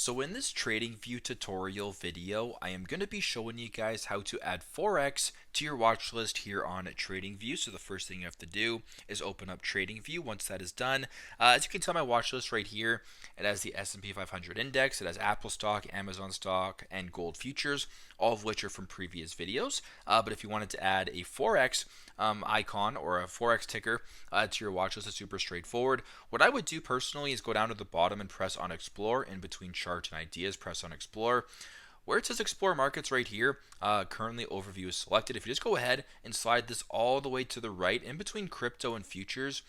So in this TradingView tutorial video, I am going to be showing you guys how to add Forex to your watch list here on TradingView. So the first thing you have to do is open up TradingView. Once that is done, as you can tell, my watch list right here, it has the S&P 500 index, it has Apple stock, Amazon stock, and gold futures, all of which are from previous videos. But if you wanted to add a Forex icon or a Forex ticker to your watch list, it's super straightforward. What I would do personally is go down to the bottom and press on Explore. In between chart and ideas, press on Explore. Where it says Explore Markets right here, currently Overview is selected. If you just go ahead and slide this all the way to the right, in between crypto and futures,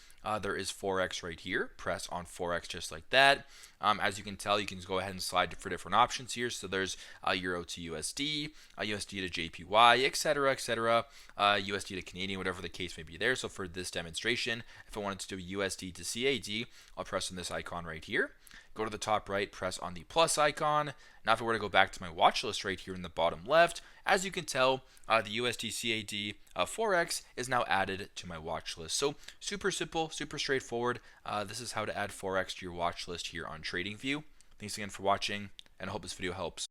there is Forex right here. Press on Forex just like that. As you can tell, you can go ahead and slide for different options here. So there's Euro to USD, USD to JPY, etc., USD to Canadian, whatever the case may be there. So for this demonstration, if I wanted to do USD to CAD, I'll press on this icon right here. Go to the top right, press on the plus icon. Now if I were to go back to my watch list right here in the bottom left, as you can tell, the USD CAD Forex is now added to my watch list. So super simple, super straightforward. This is how to add Forex to your watch list here on TradingView. Thanks again for watching, and I hope this video helps.